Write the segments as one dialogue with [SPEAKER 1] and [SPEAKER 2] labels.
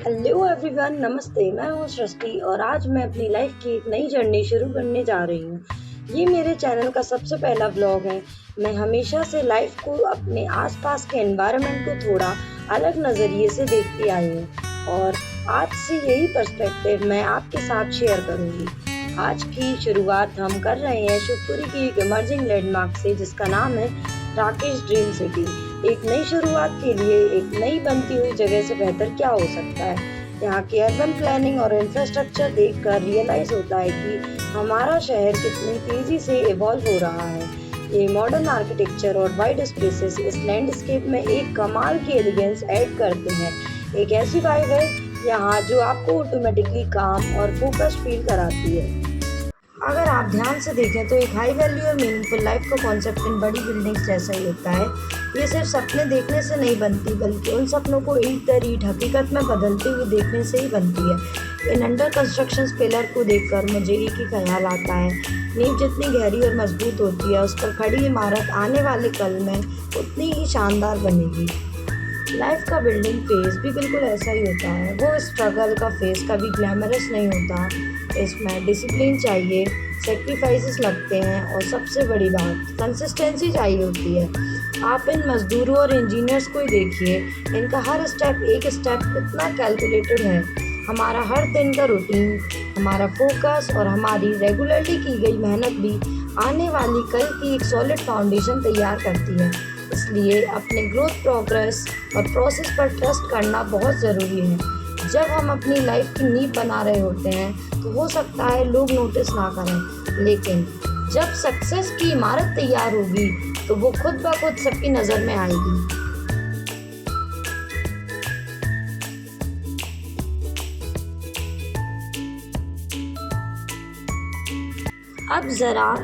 [SPEAKER 1] Hello everyone, नमस्ते। मैं हूँ सृष्टि और आज मैं अपनी लाइफ की एक नई जर्नी शुरू करने जा रही हूँ। ये मेरे चैनल का सबसे पहला व्लॉग है। मैं हमेशा से लाइफ को, अपने आसपास के एनवायरनमेंट को थोड़ा अलग नज़रिए से देखती आई हूँ और आज से यही पर्सपेक्टिव मैं आपके साथ शेयर करूँगी। आज की शुरुआत हम कर रहे हैं शिवपुरी की एक इमर्जिंग लैंडमार्क से, जिसका नाम है राकेश ड्रीम सिटी। एक नई शुरुआत के लिए एक नई बनती हुई जगह से बेहतर क्या हो सकता है। यहाँ की अर्बन प्लानिंग और इंफ्रास्ट्रक्चर देखकर रियलाइज होता है कि हमारा शहर कितनी तेजी से इवॉल्व हो रहा है। ये मॉडर्न आर्किटेक्चर और वाइड स्पेसेस इस लैंडस्केप में एक कमाल की एलिगेंस ऐड करते हैं। एक ऐसी वाइब है यहाँ जो आपको ऑटोमेटिकली काम और फोकस्ड फील कराती है। अगर आप ध्यान से देखें तो एक हाई वैल्यू और मीनिंगफुल लाइफ का कॉन्सेप्ट इन बड़ी बिल्डिंग्स जैसा ही होता है। ये सिर्फ सपने देखने से नहीं बनती, बल्कि उन सपनों को ईंट दर ईंट हकीकत में बदलते हुए देखने से ही बनती है। इन अंडर कंस्ट्रक्शन पिलर को देखकर मुझे एक ही ख्याल आता है, नींव जितनी गहरी और मजबूत होती है, उस पर खड़ी इमारत आने वाले कल में उतनी ही शानदार बनेगी। लाइफ का बिल्डिंग फेज भी बिल्कुल ऐसा ही होता है। वो स्ट्रगल का फेज कभी ग्लैमरस नहीं होता। इसमें डिसिप्लिन चाहिए, सेक्रीफाइसेस लगते हैं और सबसे बड़ी बात कंसिस्टेंसी चाहिए होती है। आप इन मजदूरों और इंजीनियर्स को ही देखिए, इनका हर स्टेप एक स्टेप कितना कैलकुलेटेड है। हमारा हर दिन का रूटीन, हमारा फोकस और हमारी रेगुलरली की गई मेहनत भी आने वाली कल की एक सॉलिड फाउंडेशन तैयार करती है। इसलिए अपने ग्रोथ, प्रोग्रेस और प्रोसेस पर ट्रस्ट करना बहुत ज़रूरी है। जब हम अपनी लाइफ की नींव बना रहे होते हैं तो हो सकता है लोग नोटिस ना करें, लेकिन जब सक्सेस की इमारत तैयार होगी तो वो खुद ब खुद सबकी नज़र में आएगी। अब ज़रा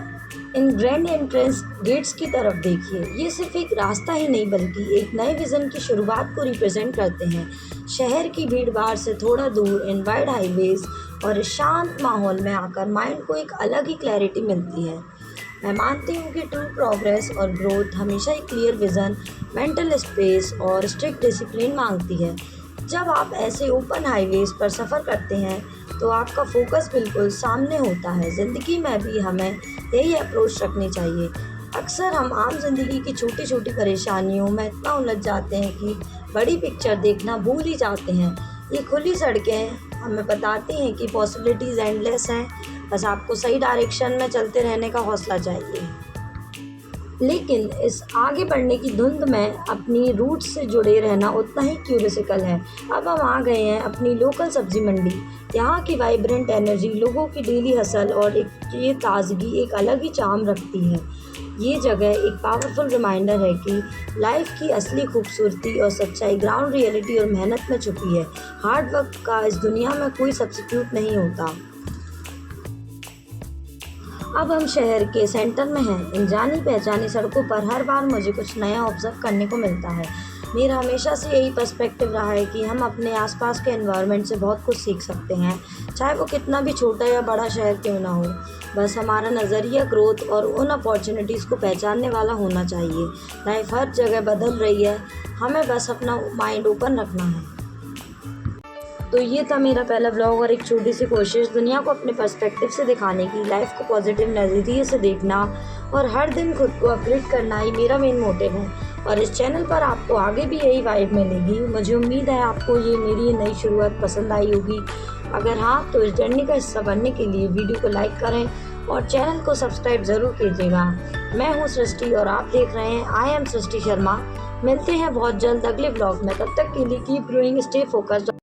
[SPEAKER 1] इन ग्रैंड एंट्रेंस गेट्स की तरफ देखिए। ये सिर्फ एक रास्ता ही नहीं, बल्कि एक नए विज़न की शुरुआत को रिप्रेजेंट करते हैं। शहर की भीड़ भाड़ से थोड़ा दूर इन वाइड हाईवेज और इस शांत माहौल में आकर माइंड को एक अलग ही क्लैरिटी मिलती है। मैं मानती हूँ कि ट्रू प्रोग्रेस और ग्रोथ हमेशा एक क्लियर विज़न, मेंटल स्पेस और स्ट्रिक्ट डिसिप्लिन मांगती है। जब आप ऐसे ओपन हाईवेज पर सफ़र करते हैं तो आपका फोकस बिल्कुल सामने होता है। ज़िंदगी में भी हमें यही अप्रोच रखनी चाहिए। अक्सर हम आम जिंदगी की छोटी छोटी परेशानियों में इतना उलझ जाते हैं कि बड़ी पिक्चर देखना भूल ही जाते हैं। ये खुली सड़कें हमें बताती हैं कि पॉसिबिलिटीज़ एंडलेस हैं, बस आपको सही डायरेक्शन में चलते रहने का हौसला चाहिए। लेकिन इस आगे बढ़ने की धुंध में अपनी रूट से जुड़े रहना उतना ही क्यूरियसिकल है। अब हम आ गए हैं अपनी लोकल सब्जी मंडी। यहाँ की वाइब्रेंट एनर्जी, लोगों की डेली हसल और ये ताजगी एक अलग ही चार्म रखती है। ये जगह एक पावरफुल रिमाइंडर है कि लाइफ की असली खूबसूरती और सच्चाई ग्राउंड रियलिटी और मेहनत में छुपी है। हार्ड वर्क का इस दुनिया में कोई सब्स्टिट्यूट नहीं होता। अब हम शहर के सेंटर में हैं। इन जानी पहचानी सड़कों पर हर बार मुझे कुछ नया ऑब्जर्व करने को मिलता है। मेरा हमेशा से यही पर्सपेक्टिव रहा है कि हम अपने आसपास के एनवायरनमेंट से बहुत कुछ सीख सकते हैं, चाहे वो कितना भी छोटा या बड़ा शहर क्यों ना हो। बस हमारा नज़रिया ग्रोथ और उन अपॉर्चुनिटीज़ को पहचानने वाला होना चाहिए। लाइफ हर जगह बदल रही है, हमें बस अपना माइंड ओपन रखना है। तो ये था मेरा पहला व्लॉग और एक छोटी सी कोशिश दुनिया को अपने पर्सपेक्टिव से दिखाने की। लाइफ को पॉजिटिव नज़रिए से देखना और हर दिन खुद को अपग्रेड करना ही मेरा मेन मोटिव है। और इस चैनल पर आपको आगे भी यही वाइब मिलेगी। मुझे उम्मीद है आपको ये मेरी नई शुरुआत पसंद आई होगी। अगर हाँ, तो इस जर्नी का हिस्सा बनने के लिए वीडियो को लाइक करें और चैनल को सब्सक्राइब ज़रूर कीजिएगा। मैं हूँ सृष्टि और आप देख रहे हैं आई एम सृष्टि शर्मा। मिलते हैं बहुत जल्द अगले व्लॉग में। तब तक के लिए कीप ग्रोइंग, स्टे फोकस्ड।